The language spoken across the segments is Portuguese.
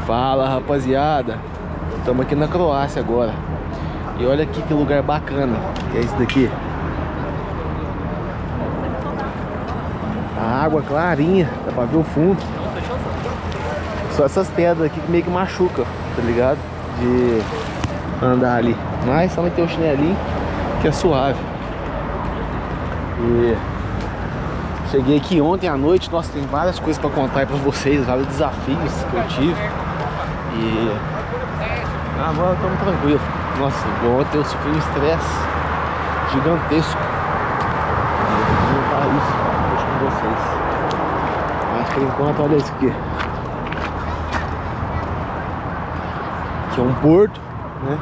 Fala, rapaziada, estamos aqui na Croácia agora. E olha aqui que lugar bacana que é esse daqui. A água clarinha, dá pra ver o fundo. Só essas pedras aqui que meio que machuca, tá ligado? De andar ali. Mas só vai ter o chinelinho que é suave. E cheguei aqui ontem à noite. Nossa, tem várias coisas pra contar aí pra vocês, vários desafios que eu tive. E agora estamos tranquilos. Nossa, ontem eu sofri um estresse gigantesco. Eu vou contar isso hoje com vocês. Mas por enquanto, olha isso aqui. Aqui é um porto, né?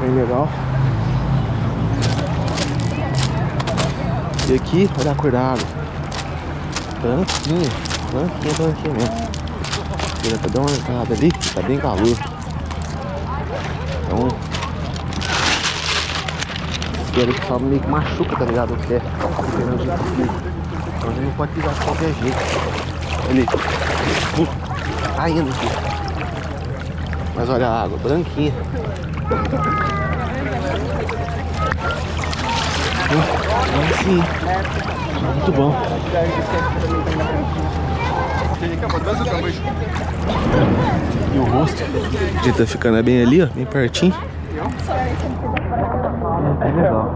Bem legal. E aqui, olha a cor da água. Branquinha, branquinha, branquinha mesmo. Dá pra dar uma entrada ali, tá bem calor. Então, espero que só meio que machuca, tá ligado? O pé. Então a gente não pode pisar de qualquer jeito. Ali. Tá indo aqui. Mas olha a água, branquinha. Sim. Muito bom. E o rosto, ele tá ficando bem ali, ó, bem pertinho. É legal.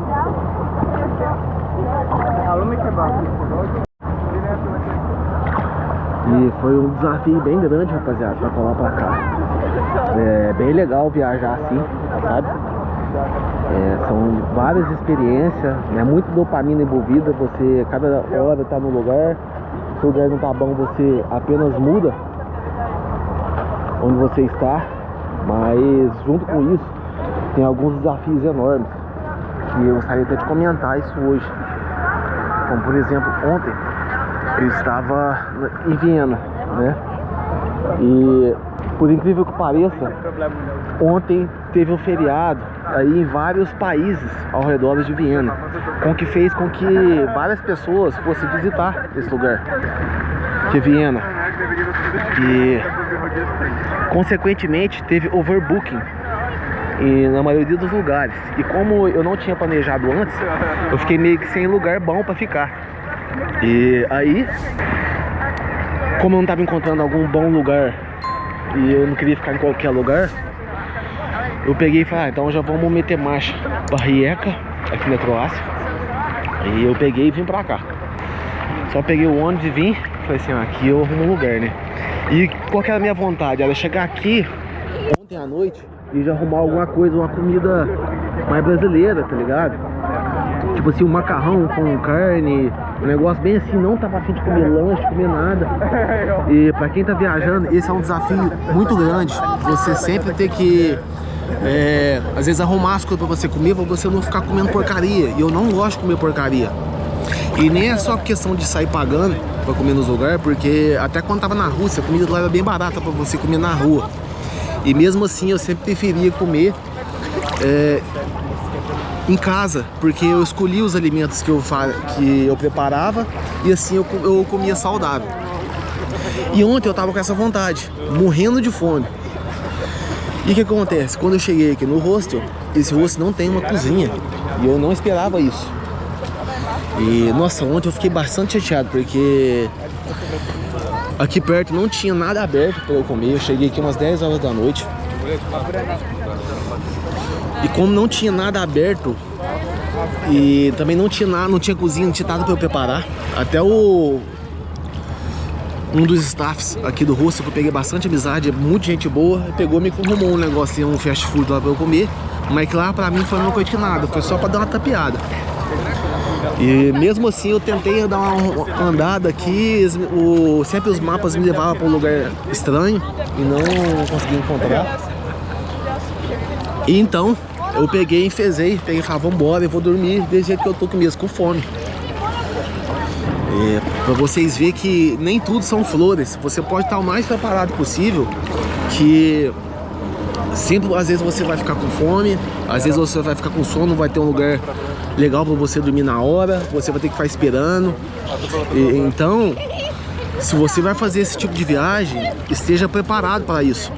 E foi um desafio bem grande, rapaziada, pra colar pra cá. É bem legal viajar assim, sabe? São várias experiências, é muito dopamina envolvida. Você cada hora tá no lugar. Se o lugar não tá bom, você apenas muda onde você está. Mas junto com isso, tem alguns desafios enormes que eu gostaria até de comentar isso hoje. Como por exemplo, ontem eu estava em Viena, né? E por incrível que pareça, ontem teve um feriado aí em vários países ao redor de Viena, com que fez com que várias pessoas fossem visitar esse lugar, que é Viena. E consequentemente teve overbooking na maioria dos lugares. E como eu não tinha planejado antes, eu fiquei meio que sem lugar bom para ficar. E aí, como eu não estava encontrando algum bom lugar e eu não queria ficar em qualquer lugar, eu peguei e falei, então já vamos meter marcha pra Rijeka, aqui na Croácia. E eu peguei e vim pra cá. Só peguei o ônibus e vim. Falei assim, aqui eu arrumo um lugar, né? E qual que era a minha vontade? Era chegar aqui ontem à noite e já arrumar alguma coisa, uma comida mais brasileira, tá ligado? Tipo assim, um macarrão com carne, um negócio bem assim. Não tava a fim de comer lanche, comer nada. E pra quem tá viajando, esse é um desafio muito grande. Você sempre ter que às vezes arrumar as coisas pra você comer, pra você não ficar comendo porcaria. E eu não gosto de comer porcaria. E nem é só questão de sair pagando pra comer nos lugares, porque até quando tava na Rússia, a comida lá era bem barata pra você comer na rua. E mesmo assim eu sempre preferia comer em casa, porque eu escolhi os alimentos que eu preparava e assim eu comia saudável. E ontem eu tava com essa vontade, morrendo de fome. E o que acontece? Quando eu cheguei aqui no hostel, esse hostel não tem uma cozinha. E eu não esperava isso. E nossa, ontem eu fiquei bastante chateado, porque aqui perto não tinha nada aberto para eu comer. Eu cheguei aqui umas 10 horas da noite. E como não tinha nada aberto e também não tinha cozinha, não tinha nada para eu preparar, até um dos staffs aqui do hostel, que eu peguei bastante amizade, muita gente boa, pegou e me arrumou um negócio, um fast food lá pra eu comer. Mas que lá pra mim foi uma coisa de nada, foi só pra dar uma tapeada. E mesmo assim eu tentei dar uma andada aqui, sempre os mapas me levavam pra um lugar estranho e não consegui encontrar. E então eu peguei e enfezei, peguei e falei, vambora, eu vou dormir desse jeito que eu tô aqui mesmo, com fome. Pra vocês verem que nem tudo são flores. Você pode estar o mais preparado possível, que sempre, às vezes você vai ficar com fome, às vezes você vai ficar com sono, não vai ter um lugar legal pra você dormir na hora, você vai ter que ficar esperando. Então se você vai fazer esse tipo de viagem, esteja preparado para isso.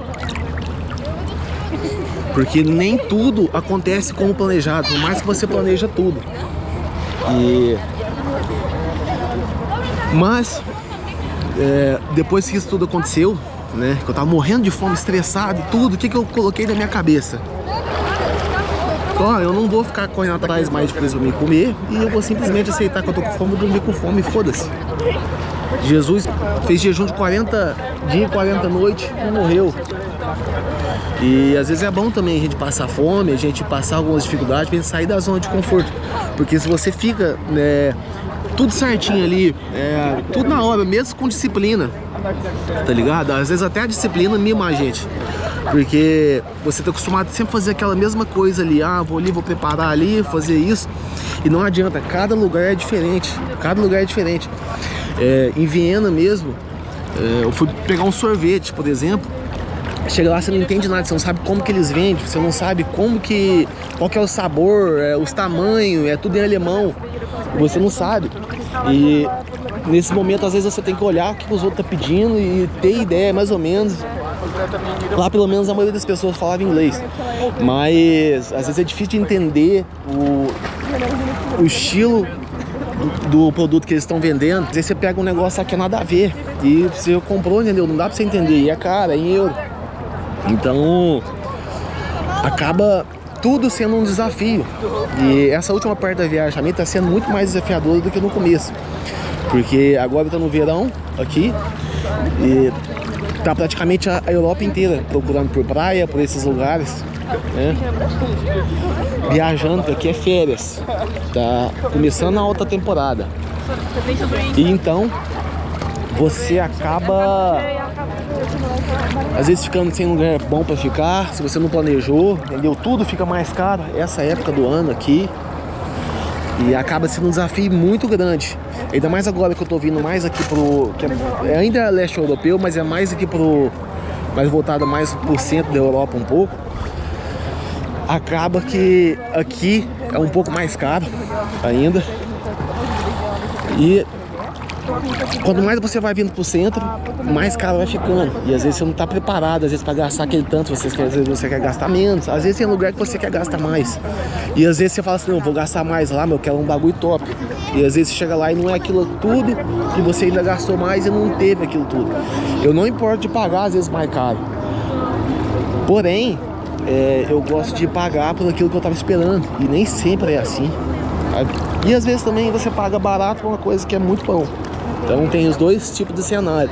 Porque nem tudo acontece como planejado, por mais que você planeja tudo. Mas, depois que isso tudo aconteceu, né, que eu tava morrendo de fome, estressado e tudo, o que eu coloquei na minha cabeça? Ó, eu não vou ficar correndo atrás mais de coisa pra me comer e eu vou simplesmente aceitar que eu tô com fome e dormir com fome, foda-se. Jesus fez jejum de 40 dias e 40 noites e morreu. E às vezes é bom também a gente passar fome, a gente passar algumas dificuldades pra gente sair da zona de conforto. Porque se você fica tudo certinho ali, tudo na hora, mesmo com disciplina, tá ligado? Às vezes até a disciplina mima a gente. Porque você tá acostumado a sempre fazer aquela mesma coisa ali. Ah, vou ali, vou preparar ali, fazer isso. E não adianta, cada lugar é diferente. Cada lugar é diferente. Em Viena mesmo, eu fui pegar um sorvete, por exemplo. Chega lá, você não entende nada, você não sabe como que eles vendem, você não sabe qual que é o sabor, os tamanhos, é tudo em alemão. Você não sabe. E nesse momento, às vezes, você tem que olhar o que os outros estão pedindo e ter ideia, mais ou menos. Lá, pelo menos, a maioria das pessoas falava inglês. Mas, às vezes, é difícil de entender o estilo do produto que eles estão vendendo. Às vezes, você pega um negócio que é nada a ver. E você comprou, entendeu? Não dá pra você entender. E é caro, é em euro. Então, acaba tudo sendo um desafio. E essa última parte da viagem também está sendo muito mais desafiadora do que no começo. Porque agora está no verão aqui e tá praticamente a Europa inteira procurando por praia, por esses lugares, né? Viajando, aqui é férias. Tá começando a alta temporada. E então você acaba às vezes ficando sem lugar bom para ficar, se você não planejou, entendeu? Tudo fica mais caro essa época do ano aqui. E acaba sendo um desafio muito grande. Ainda mais agora que eu tô vindo mais aqui ainda é leste europeu, mas é mais aqui mais voltado mais pro centro da Europa um pouco. Acaba que aqui é um pouco mais caro ainda. E quanto mais você vai vindo pro centro, mais caro vai ficando. E às vezes você não tá preparado, às vezes para gastar aquele tanto, às vezes você quer gastar menos. Às vezes tem lugar que você quer gastar mais. E às vezes você fala assim, não, vou gastar mais lá, mas eu quero um bagulho top. E às vezes você chega lá e não é aquilo tudo que você ainda gastou mais e não teve aquilo tudo. Eu não importo de pagar às vezes mais caro. Porém, eu gosto de pagar por aquilo que eu tava esperando. E nem sempre é assim. E às vezes também você paga barato por uma coisa que é muito bom. Então tem os dois tipos de cenário.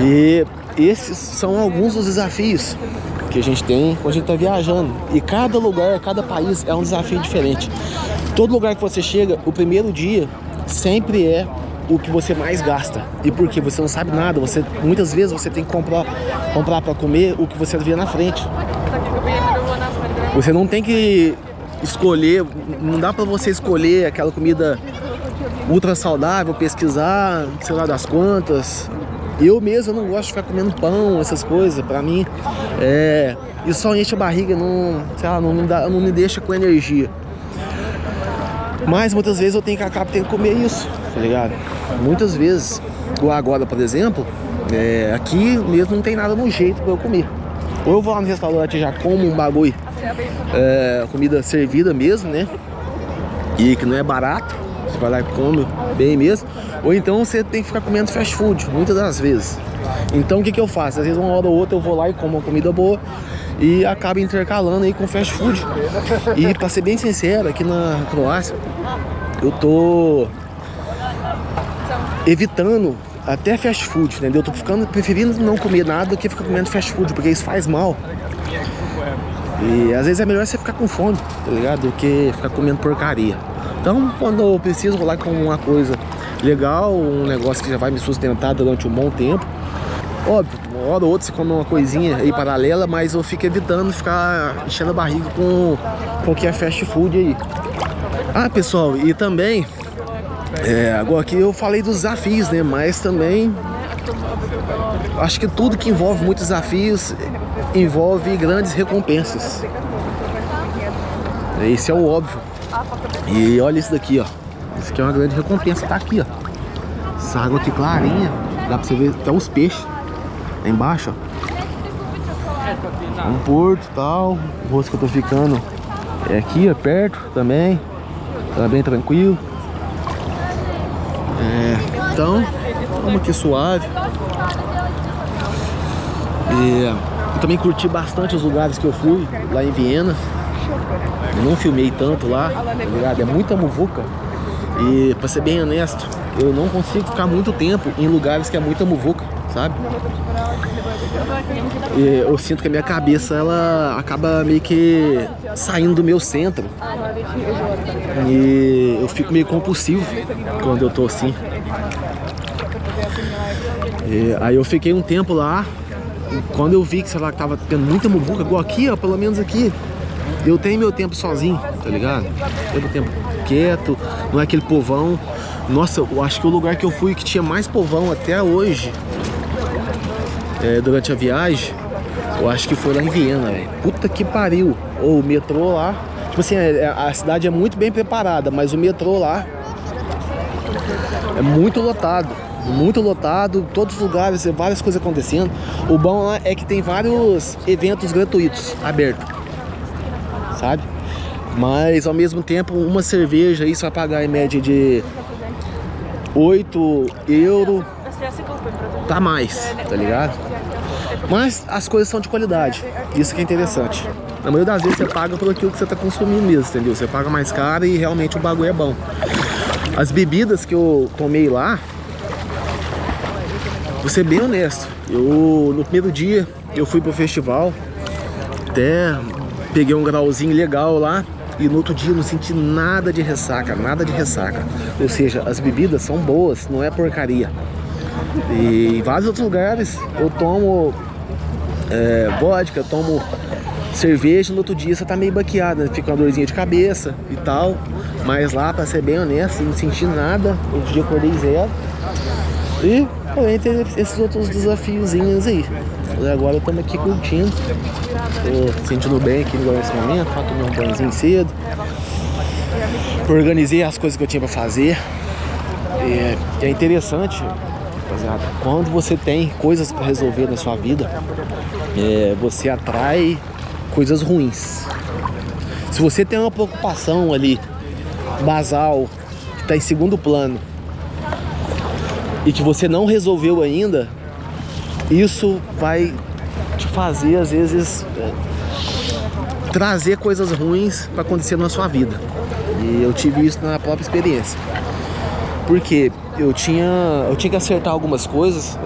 E esses são alguns dos desafios que a gente tem quando a gente está viajando. E cada lugar, cada país é um desafio diferente. Todo lugar que você chega, o primeiro dia sempre é o que você mais gasta. E por quê? Você não sabe nada. Muitas vezes você tem que comprar para comer o que você vê na frente. Você não tem que escolher, não dá para você escolher aquela comida ultra saudável, pesquisar, sei lá das quantas. Eu mesmo não gosto de ficar comendo pão, essas coisas. Pra mim, isso só enche a barriga, não me deixa com energia. Mas muitas vezes eu acabo tendo que comer isso, tá ligado? Muitas vezes, agora, por exemplo, aqui mesmo não tem nada no jeito pra eu comer. Ou eu vou lá no restaurante e já como um bagulho, comida servida mesmo, né? E que não é barato. Você vai lá e come bem mesmo. Ou então você tem que ficar comendo fast food, muitas das vezes. Então o que eu faço? Às vezes uma hora ou outra eu vou lá e como uma comida boa e acabo intercalando aí com fast food. E pra ser bem sincero, aqui na Croácia eu tô evitando até fast food, entendeu? Eu tô preferindo não comer nada do que ficar comendo fast food, porque isso faz mal. E às vezes é melhor você ficar com fome, tá ligado? Do que ficar comendo porcaria. Então, quando eu preciso, vou lá com uma coisa legal, um negócio que já vai me sustentar durante um bom tempo. Óbvio, uma hora ou outra você come uma coisinha aí paralela, mas eu fico evitando ficar enchendo a barriga com qualquer fast food aí. Ah, pessoal, e também, agora aqui eu falei dos desafios, né? Mas também, acho que tudo que envolve muitos desafios envolve grandes recompensas. Esse é o óbvio. E olha isso daqui, ó. Isso aqui é uma grande recompensa, tá aqui, ó. Essa água aqui clarinha, dá pra você ver até os peixes lá embaixo, ó. Um porto e tal. O rosto que eu tô ficando é aqui, ó, perto também. Tá bem tranquilo. Então, vamos aqui suave. Eu também curti bastante os lugares que eu fui lá em Viena. Eu não filmei tanto lá, tá ligado? É muita muvuca. E pra ser bem honesto, eu não consigo ficar muito tempo em lugares que é muita muvuca, sabe? E eu sinto que a minha cabeça, ela acaba meio que saindo do meu centro. E eu fico meio compulsivo quando eu tô assim. Aí eu fiquei um tempo lá. Quando eu vi que, sei lá, que tava tendo muita muvuca, igual aqui, ó, pelo menos aqui, eu tenho meu tempo sozinho, tá ligado? Tenho meu tempo quieto, não é aquele povão. Nossa, eu acho que o lugar que eu fui que tinha mais povão até hoje, durante a viagem, eu acho que foi lá em Viena, velho. Puta que pariu. O metrô lá, tipo assim, a cidade é muito bem preparada, mas o metrô lá é muito lotado. Muito lotado, todos os lugares, várias coisas acontecendo. O bom lá é que tem vários eventos gratuitos, abertos, sabe? Mas ao mesmo tempo, uma cerveja aí você vai pagar em média de 8 euros pra mais, tá ligado? Mas as coisas são de qualidade, isso que é interessante. Na maioria das vezes você paga por aquilo que você tá consumindo mesmo, entendeu? Você paga mais caro e realmente o bagulho é bom. As bebidas que eu tomei lá, vou ser bem honesto, no primeiro dia eu fui pro festival, até peguei um grauzinho legal lá, e no outro dia eu não senti nada de ressaca, nada de ressaca. Ou seja, as bebidas são boas, não é porcaria. E em vários outros lugares eu tomo vodka, eu tomo cerveja, no outro dia você tá meio baqueado, né? Fica uma dorzinha de cabeça e tal. Mas lá, pra ser bem honesto, não senti nada, outro dia eu acordei zero. E porém tem esses outros desafiozinhos aí. E agora estamos aqui curtindo. Tô sentindo bem aqui nesse momento. Tomei um banhozinho cedo. Organizei as coisas que eu tinha pra fazer. É interessante, rapaziada, quando você tem coisas pra resolver na sua vida, você atrai coisas ruins. Se você tem uma preocupação ali basal, que tá em segundo plano, e que você não resolveu ainda, isso vai te fazer, às vezes, trazer coisas ruins para acontecer na sua vida. E eu tive isso na própria experiência. Porque eu tinha que acertar algumas coisas,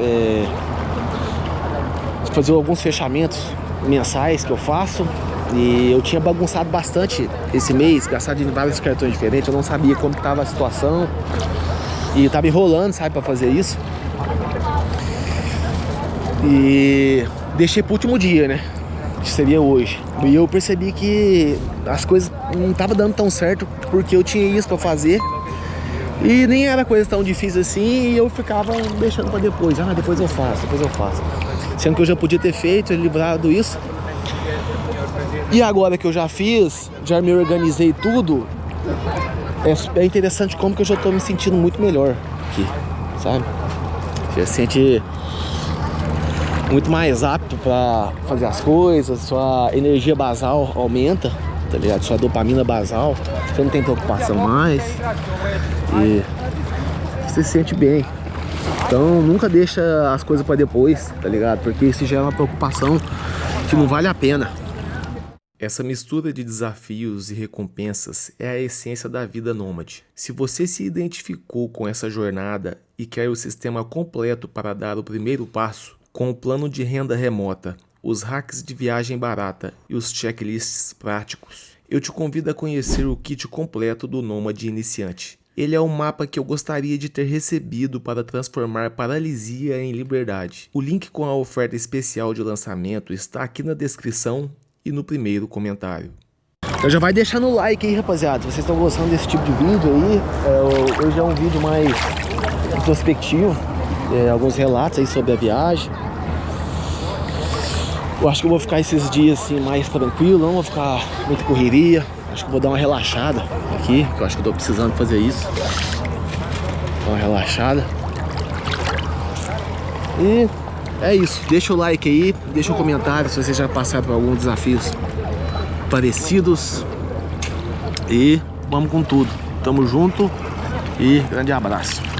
fazer alguns fechamentos mensais que eu faço. E eu tinha bagunçado bastante esse mês, gastado em vários cartões diferentes. Eu não sabia como que tava a situação. E tava enrolando, sabe, pra fazer isso. E deixei pro último dia, né? Que seria hoje. E eu percebi que as coisas não estavam dando tão certo, porque eu tinha isso pra fazer. E nem era coisa tão difícil assim, e eu ficava deixando pra depois. Depois eu faço. Sendo que eu já podia ter feito, livrado isso. E agora que eu já fiz, já me organizei tudo, é interessante como que eu já tô me sentindo muito melhor aqui, sabe? Você se sente muito mais apto pra fazer as coisas, sua energia basal aumenta, tá ligado? Sua dopamina basal, você não tem preocupação mais e você se sente bem. Então nunca deixa as coisas pra depois, tá ligado? Porque isso gera uma preocupação que não vale a pena. Essa mistura de desafios e recompensas é a essência da vida nômade. Se você se identificou com essa jornada e quer o sistema completo para dar o primeiro passo, com o plano de renda remota, os hacks de viagem barata e os checklists práticos, eu te convido a conhecer o kit completo do Nômade Iniciante. Ele é um mapa que eu gostaria de ter recebido para transformar paralisia em liberdade. O link com a oferta especial de lançamento está aqui na descrição e no primeiro comentário. Eu já vai deixando o like aí, rapaziada, se vocês estão gostando desse tipo de vídeo aí. Hoje é um vídeo mais introspectivo, alguns relatos aí sobre a viagem. Eu acho que eu vou ficar esses dias assim mais tranquilo, não vou ficar muita correria. Acho que eu vou dar uma relaxada aqui, que eu acho que eu tô precisando fazer isso. Dar uma relaxada. E é isso. Deixa o like aí, deixa um comentário se vocês já passaram por alguns desafios parecidos. E vamos com tudo. Tamo junto e grande abraço.